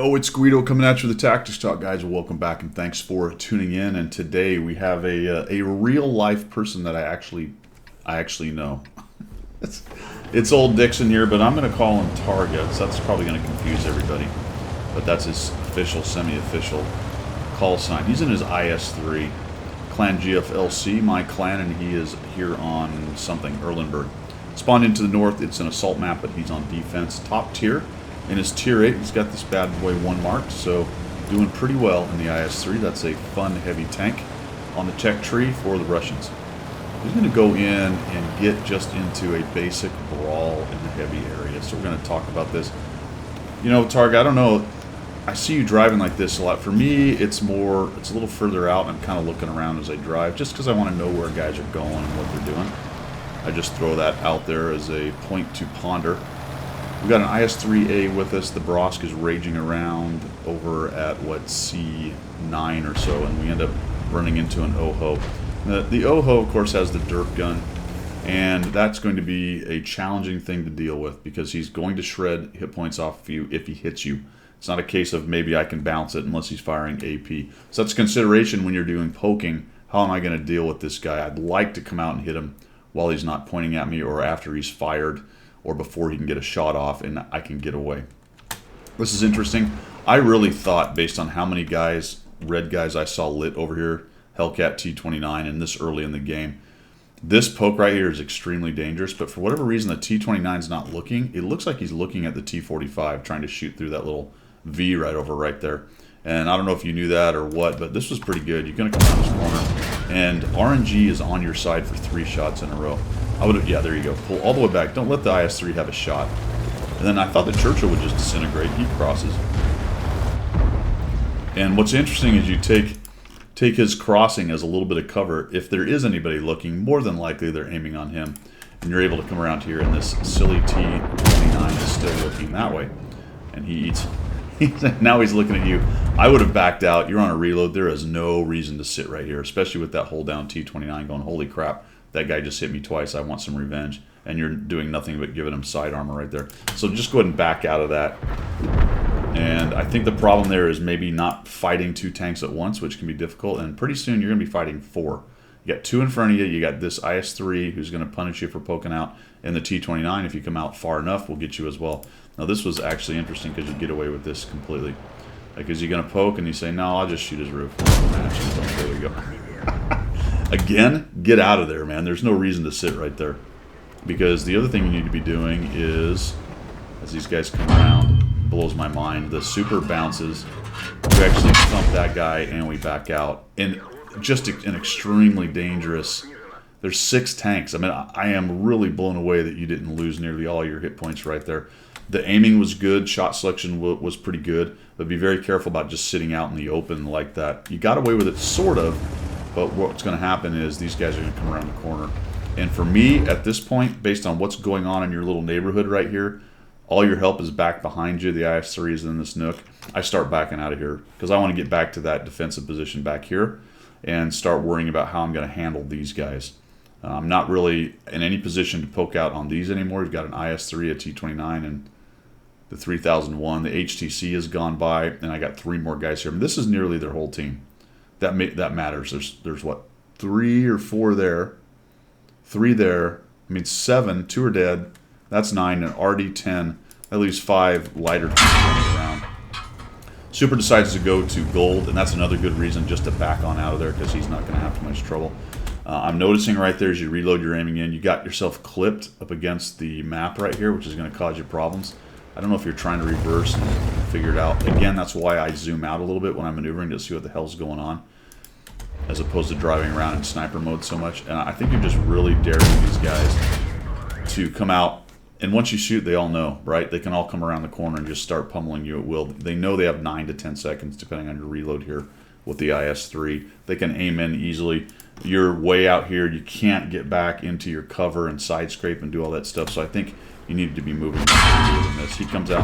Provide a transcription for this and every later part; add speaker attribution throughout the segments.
Speaker 1: Yo, it's Guido coming at you with the Tactics Talk, guys. Welcome back and thanks for tuning in. And today we have a real life person that I actually know. it's old Dixon here, but I'm going to call him Targa. So that's probably going to confuse everybody, but that's his official, semi-official call sign. He's in his IS3 clan GFLC, my clan, and he is here on something Erlenberg. Spawned into the north. It's an assault map, but he's on defense, top tier. In his tier 8, he's got this bad boy 1 marked, so doing pretty well in the IS-3. That's a fun, heavy tank on the tech tree for the Russians. He's going to go in and get just into a basic brawl in the heavy area. So we're going to talk about this. You know, Targa, I don't know. I see you driving like this a lot. For me, it's a little further out, and I'm kind of looking around as I drive, just because I want to know where guys are going and what they're doing. I just throw that out there as a point to ponder. We've got an IS-3A with us. The Brosk is raging around over at, C9 or so, and we end up running into an OHO. The OHO, of course, has the derp gun, and that's going to be a challenging thing to deal with because he's going to shred hit points off of you if he hits you. It's not a case of maybe I can bounce it unless he's firing AP. So that's consideration when you're doing poking. How am I going to deal with this guy? I'd like to come out and hit him while he's not pointing at me or after he's fired, or before he can get a shot off and I can get away. This is interesting. I really thought, based on how many guys, red guys I saw lit over here, Hellcat T29, and this early in the game, this poke right here is extremely dangerous, but for whatever reason the T29 is not looking. It looks like he's looking at the T45, trying to shoot through that little V right there. And I don't know if you knew that or what, but this was pretty good. You're going to come around this corner, and RNG is on your side for 3 shots in a row. Yeah, there you go. Pull all the way back. Don't let the IS-3 have a shot. And then I thought the Churchill would just disintegrate. He crosses. And what's interesting is you take his crossing as a little bit of cover. If there is anybody looking, more than likely they're aiming on him. And you're able to come around here, and this silly T29 is still looking that way. And he eats. Now he's looking at you. I would have backed out. You're on a reload. There is no reason to sit right here, especially with that hold down T29 going, holy crap. That guy just hit me twice. I want some revenge. And you're doing nothing but giving him side armor right there. So just go ahead and back out of that. And I think the problem there is maybe not fighting 2 tanks at once, which can be difficult. And pretty soon you're going to be fighting 4. You got 2 in front of you. You got this IS-3 who's going to punish you for poking out. And the T29, if you come out far enough, will get you as well. Now this was actually interesting because you get away with this completely. Like, is he going to poke? And you say, no, I'll just shoot his roof. There we go. Again, get out of there, man. There's no reason to sit right there. Because the other thing you need to be doing is, as these guys come around, blows my mind, the super bounces. We actually thump that guy and we back out. And just an extremely dangerous... There's 6 tanks. I mean, I am really blown away that you didn't lose nearly all your hit points right there. The aiming was good. Shot selection was pretty good. But be very careful about just sitting out in the open like that. You got away with it, sort of. But what's going to happen is these guys are going to come around the corner. And for me, at this point, based on what's going on in your little neighborhood right here, all your help is back behind you. The IS-3 is in this nook. I start backing out of here because I want to get back to that defensive position back here and start worrying about how I'm going to handle these guys. I'm not really in any position to poke out on these anymore. You've got an IS-3, a T29, and the 3001. The HTC has gone by, and I got 3 more guys here. I mean, this is nearly their whole team. That matters. There's what, 3 or 4 there, 3 there. I mean 7. 2 are dead. That's 9 and RD 10. That leaves 5 lighter running around. Super decides to go to gold, and that's another good reason just to back on out of there because he's not going to have too much trouble. I'm noticing right there as you reload, you're aiming in. You got yourself clipped up against the map right here, which is going to cause you problems. I don't know if you're trying to reverse and figure it out. Again, that's why I zoom out a little bit when I'm maneuvering to see what the hell's going on, as opposed to driving around in sniper mode so much. And I think you're just really daring these guys to come out. And once you shoot, they all know, right? They can all come around the corner and just start pummeling you at will. They know they have 9 to 10 seconds, depending on your reload here with the IS-3. They can aim in easily. You're way out here. You can't get back into your cover and side scrape and do all that stuff. So I think you need to be moving more than this. He comes out,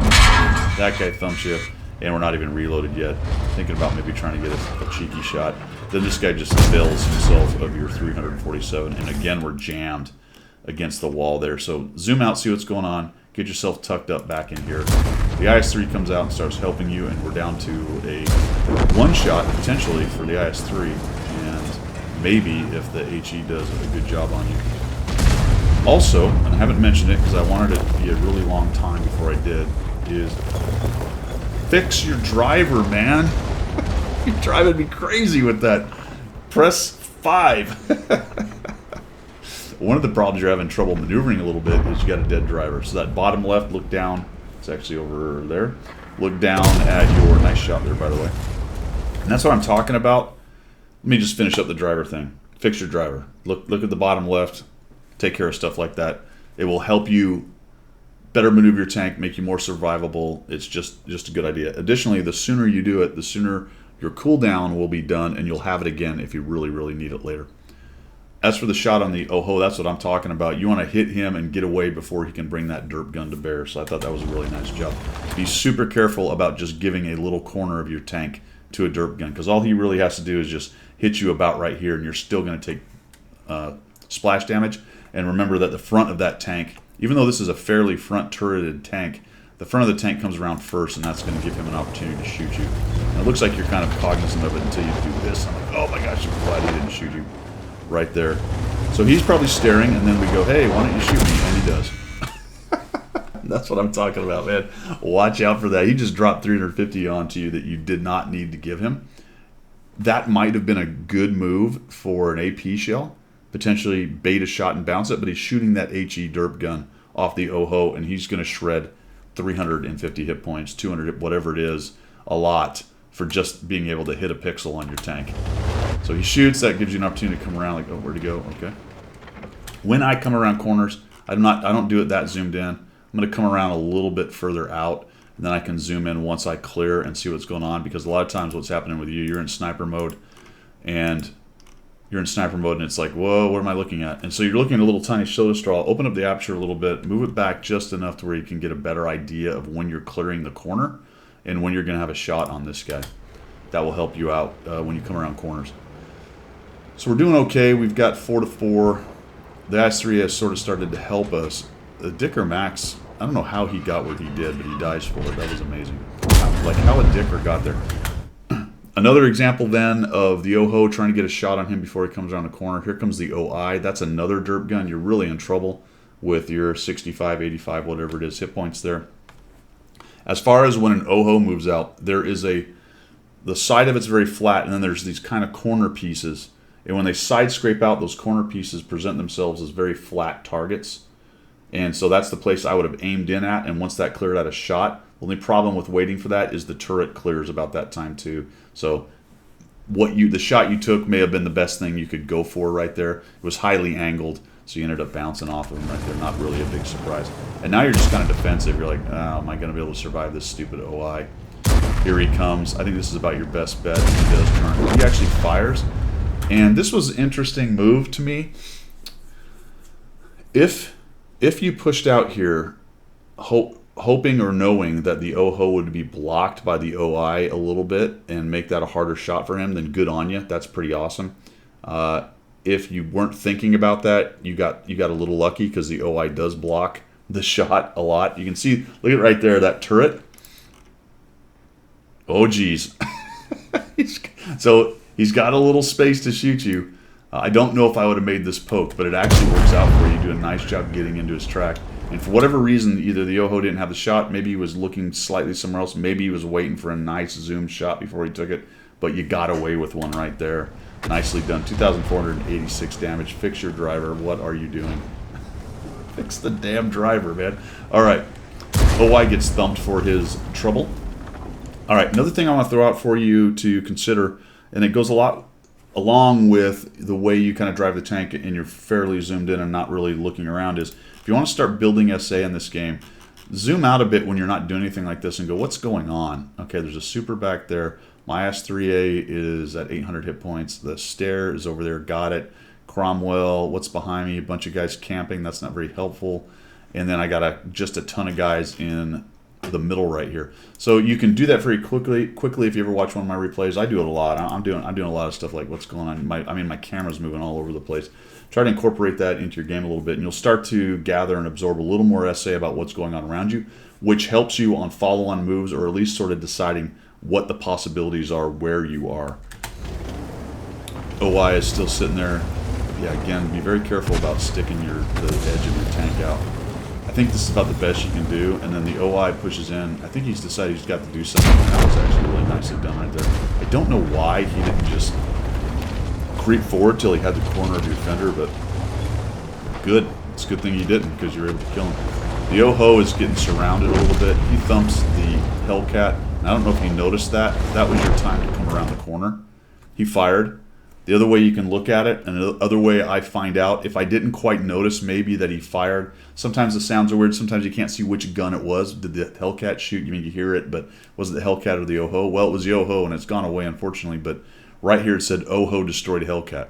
Speaker 1: that guy thumps you, and we're not even reloaded yet. Thinking about maybe trying to get a cheeky shot. Then this guy just fills himself of your 347, and again we're jammed against the wall there. So zoom out, see what's going on, get yourself tucked up back in here, The IS-3 comes out and starts helping you, and we're down to a one-shot, potentially, for the IS-3, and maybe if the HE does a good job on you. Also, and I haven't mentioned it because I wanted it to be a really long time before I did, is fix your driver, man. You're driving me crazy with that. Press 5. One of the problems you're having trouble maneuvering a little bit is you got a dead driver. So that bottom left, look down. It's actually over there. Look down at your... Nice shot there, by the way. And that's what I'm talking about. Let me just finish up the driver thing. Fix your driver. Look at the bottom left. Take care of stuff like that. It will help you better maneuver your tank, make you more survivable. It's just a good idea. Additionally, the sooner you do it, the sooner your cooldown will be done, and you'll have it again if you really, really need it later. As for the shot on the OHO, that's what I'm talking about. You want to hit him and get away before he can bring that derp gun to bear. So I thought that was a really nice job. Be super careful about just giving a little corner of your tank to a derp gun, because all he really has to do is just hit you about right here, and you're still going to take splash damage. And remember that the front of that tank, even though this is a fairly front turreted tank, the front of the tank comes around first, and that's going to give him an opportunity to shoot you. And it looks like you're kind of cognizant of it until you do this. I'm like, oh my gosh, I'm glad he didn't shoot you. Right there. So he's probably staring, and then we go, hey, why don't you shoot me? And he does. That's what I'm talking about, man. Watch out for that. He just dropped 350 onto you that you did not need to give him. That might have been a good move for an AP shell. Potentially bait a shot and bounce it, but he's shooting that HE derp gun off the OHO, and he's going to shred 350 hit points, 200, whatever it is, a lot for just being able to hit a pixel on your tank. So he shoots, that gives you an opportunity to come around, like, oh, where'd he go? Okay. When I come around corners, I don't do it that zoomed in. I'm going to come around a little bit further out, and then I can zoom in once I clear and see what's going on, because a lot of times what's happening with you, you're in sniper mode, and it's like, whoa, what am I looking at? And so you're looking at a little tiny soda straw. Open up the aperture a little bit, move it back just enough to where you can get a better idea of when you're clearing the corner and when you're going to have a shot on this guy. That will help you out when you come around corners. So we're doing okay. We've got 4-4. The IS-3 has sort of started to help us. The Dicker Max, I don't know how he got where he did, but he dies for it. That was amazing. Like how a Dicker got there. Another example then of the OHO trying to get a shot on him before he comes around the corner. Here comes the OI. That's another derp gun. You're really in trouble with your 65, 85, whatever it is, hit points there. As far as when an OHO moves out, there is the side of it's very flat, and then there's these kind of corner pieces. And when they side scrape out, those corner pieces present themselves as very flat targets. And so that's the place I would have aimed in at, and once that cleared out a shot, the only problem with waiting for that is the turret clears about that time too. So the shot you took may have been the best thing you could go for right there. It was highly angled, so you ended up bouncing off of him right there. Not really a big surprise. And now you're just kind of defensive. You're like, oh, am I going to be able to survive this stupid OI? Here he comes. I think this is about your best bet. He does turn. He actually fires. And this was an interesting move to me. If you pushed out here, hoping or knowing that the OHO would be blocked by the OI a little bit and make that a harder shot for him, then good on you. That's pretty awesome. If you weren't thinking about that, you got a little lucky, because the OI does block the shot a lot. You can see, look at right there, that turret. Oh, geez. So he's got a little space to shoot you. I don't know if I would have made this poke, but it actually works out for you. You do a nice job getting into his track. And for whatever reason, either the OHO didn't have the shot, maybe he was looking slightly somewhere else, maybe he was waiting for a nice zoom shot before he took it, but you got away with one right there. Nicely done. 2,486 damage. Fix your driver. What are you doing? Fix the damn driver, man. All right. OI gets thumped for his trouble. All right, another thing I want to throw out for you to consider, and it goes a lot along with the way you kind of drive the tank and you're fairly zoomed in and not really looking around, is if you want to start building SA in this game, zoom out a bit when you're not doing anything like this and go, what's going on? Okay, there's a super back there. My S3A is at 800 hit points. The stair is over there, got it. Cromwell, what's behind me? A bunch of guys camping, that's not very helpful. And then I got just a ton of guys in the middle right here. So you can do that very quickly if you ever watch one of my replays. I do it a lot. I'm doing a lot of stuff like what's going on. My camera's moving all over the place. Try to incorporate that into your game a little bit, and you'll start to gather and absorb a little more SA about what's going on around you, which helps you on follow-on moves, or at least sort of deciding what the possibilities are where you are. OI is still sitting there. Yeah, again, be very careful about sticking the edge of your tank out. I think this is about the best you can do, and then the OI pushes in. I think he's decided he's got to do something. That was actually really nicely done right there. I don't know why he didn't just creep forward till he had the corner of your fender, but good. It's a good thing he didn't, because you were able to kill him. The Oho is getting surrounded a little bit. He thumps the Hellcat, and I don't know if you noticed that. That was your time to come around the corner. He fired. The other way you can look at it, and the other way I find out, if I didn't quite notice maybe that he fired, sometimes the sounds are weird, sometimes you can't see which gun it was. Did the Hellcat shoot? You mean you hear it, but was it the Hellcat or the Oho? Well, it was the Oho, and it's gone away, unfortunately, but right here it said Oho destroyed Hellcat.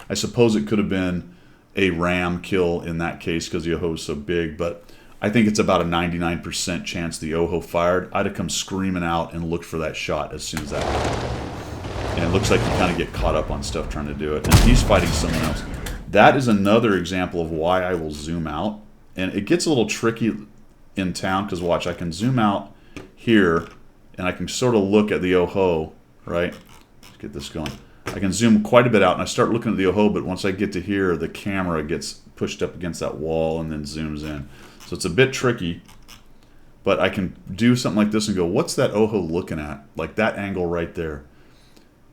Speaker 1: I suppose it could have been a ram kill in that case because the Oho is so big, but I think it's about a 99% chance the Oho fired. I'd have come screaming out and looked for that shot as soon as that happened. And it looks like you kind of get caught up on stuff trying to do it. And he's fighting someone else. That is another example of why I will zoom out. And it gets a little tricky in town because, watch, I can zoom out here and I can sort of look at the Oho, right? Let's get this going. I can zoom quite a bit out and I start looking at the Oho, but once I get to here, the camera gets pushed up against that wall and then zooms in. So it's a bit tricky, but I can do something like this and go, what's that Oho looking at? Like that angle right there.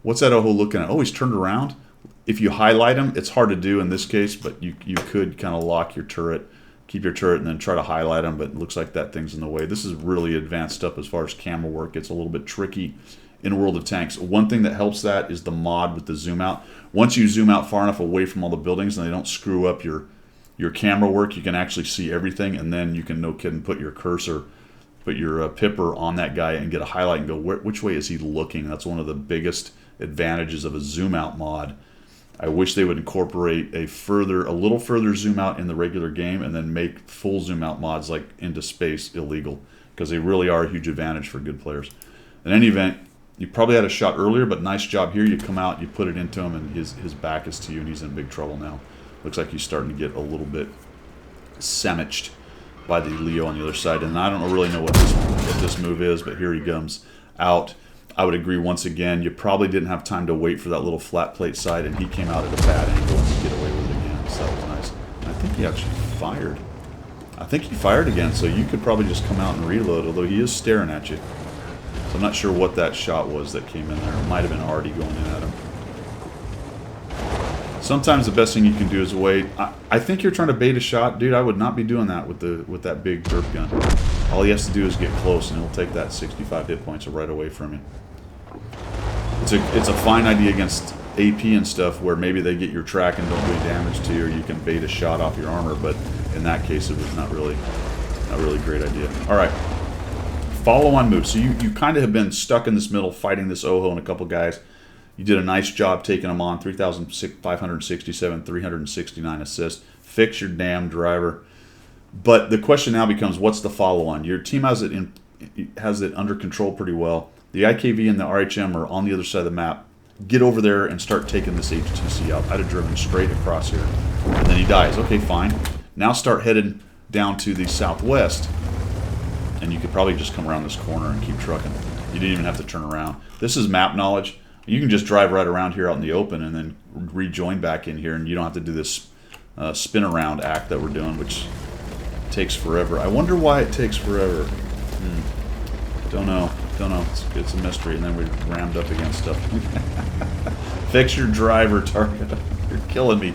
Speaker 1: What's that Oho looking at? Oh, he's turned around. If you highlight him, it's hard to do in this case, but you could kind of lock your turret, keep your turret, and then try to highlight him, but it looks like that thing's in the way. This is really advanced stuff as far as camera work. It's a little bit tricky in World of Tanks. One thing that helps that is the mod with the zoom out. Once you zoom out far enough away from all the buildings and they don't screw up your camera work, you can actually see everything, and then you can, no kidding, put your cursor, put your pipper on that guy and get a highlight and go, which way is he looking? That's one of the biggest advantages of a zoom out mod. I wish they would incorporate a little further zoom out in the regular game and then make full zoom out mods like into space illegal, because they really are a huge advantage for good players. In any event, you probably had a shot earlier, but nice job here. You come out, you put it into him, and his back is to you, and he's in big trouble now. Looks like he's starting to get a little bit sandwiched by the Leo on the other side, and I don't really know what this move is, but here he comes out. I would agree once again, you probably didn't have time to wait for that little flat plate side, and he came out at a bad angle and you get away with it again, so that was nice. And I think he actually fired. I think he fired again, so you could probably just come out and reload, although he is staring at you. So I'm not sure what that shot was that came in there. It might have been Artie going in at him. Sometimes the best thing you can do is wait. I think you're trying to bait a shot. Dude, I would not be doing that with that big derp gun. All he has to do is get close, and he'll take that 65 hit points right away from you. It's a fine idea against AP and stuff where maybe they get your track and don't do any damage to you, or you can bait a shot off your armor, but in that case it was not really a great idea. Alright. Follow-on moves. So you kind of have been stuck in this middle fighting this Oho and a couple guys. You did a nice job taking them on. 3,567, 369 assists. Fix your damn driver. But the question now becomes, what's the follow-on? Your team has it under control pretty well. The IKV and the RHM are on the other side of the map. Get over there and start taking this HTC out. I'd have driven straight across here. And then he dies. Okay, fine. Now start headed down to the southwest. And you could probably just come around this corner and keep trucking. You didn't even have to turn around. This is map knowledge. You can just drive right around here out in the open and then rejoin back in here, and you don't have to do this spin around act that we're doing, which takes forever. I wonder why it takes forever. Don't know. It's a mystery, and then we rammed up against stuff. Fix your driver, Targa. You're killing me.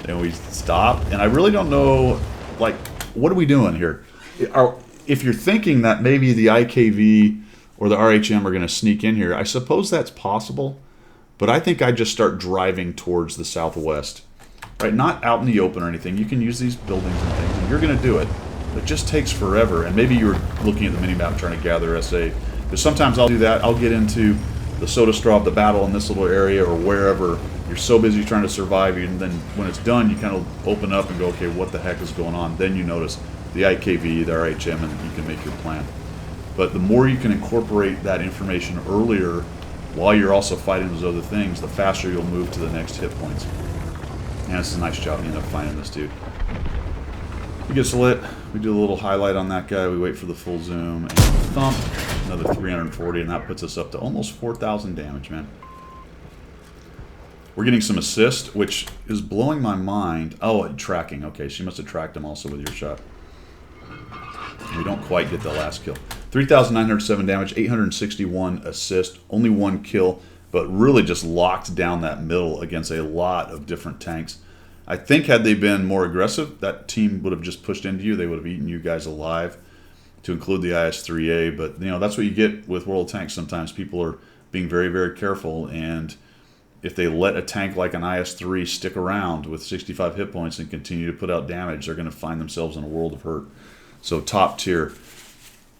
Speaker 1: And we stop, and I really don't know, like, what are we doing here? If you're thinking that maybe the IKV or the RHM are going to sneak in here, I suppose that's possible, but I think I just start driving towards the southwest. Right, not out in the open or anything. You can use these buildings and things, and you're going to do it. But it just takes forever, and maybe you're looking at the minimap trying to gather SA. But sometimes I'll do that. I'll get into the soda straw of the battle in this little area or wherever. You're so busy trying to survive, and then when it's done, you kind of open up and go, okay, what the heck is going on? Then you notice the IKV, the RHM, and you can make your plan. But the more you can incorporate that information earlier while you're also fighting those other things, the faster you'll move to the next hit points. And this is a nice job. We end up finding this dude. He gets lit. We do a little highlight on that guy. We wait for the full zoom and thump. Another 340, and that puts us up to almost 4,000 damage, man. We're getting some assist, which is blowing my mind. Oh, tracking. Okay, she must have tracked him also with your shot. We don't quite get the last kill. 3,907 damage, 861 assist, only 1 kill, but really just locked down that middle against a lot of different tanks. I think had they been more aggressive, that team would have just pushed into you. They would have eaten you guys alive, to include the IS-3A. But, you know, that's what you get with World of Tanks sometimes. People are being very, very careful, and if they let a tank like an IS-3 stick around with 65 hit points and continue to put out damage, they're going to find themselves in a world of hurt. So top tier.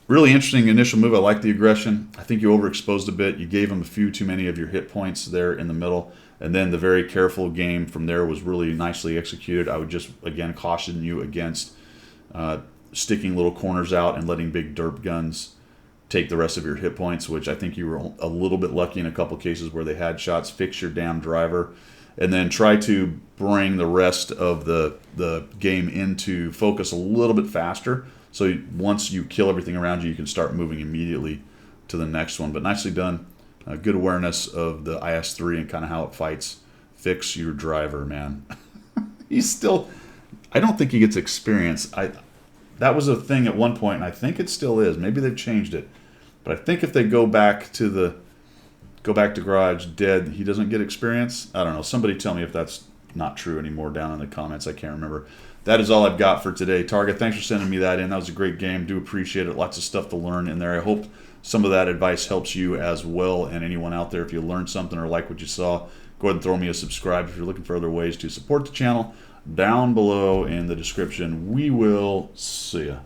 Speaker 1: Really interesting initial move. I like the aggression. I think you overexposed a bit. You gave them a few too many of your hit points there in the middle. And then the very careful game from there was really nicely executed. I would just, again, caution you against sticking little corners out and letting big derp guns take the rest of your hit points, which I think you were a little bit lucky in a couple cases where they had shots. Fix your damn driver. And then try to bring the rest of the game into focus a little bit faster. So once you kill everything around you, you can start moving immediately to the next one. But nicely done. Good awareness of the IS-3 and kind of how it fights. Fix your driver, man. He's still... I don't think he gets experience. That was a thing at one point, and I think it still is. Maybe they've changed it. But I think if they go back to Garage dead, he doesn't get experience. I don't know. Somebody tell me if that's not true anymore down in the comments. I can't remember. That is all I've got for today. Targa, thanks for sending me that in. That was a great game. Do appreciate it. Lots of stuff to learn in there. I hope some of that advice helps you as well, and anyone out there. If you learned something or like what you saw, go ahead and throw me a subscribe. If you're looking for other ways to support the channel, down below in the description. We will see ya.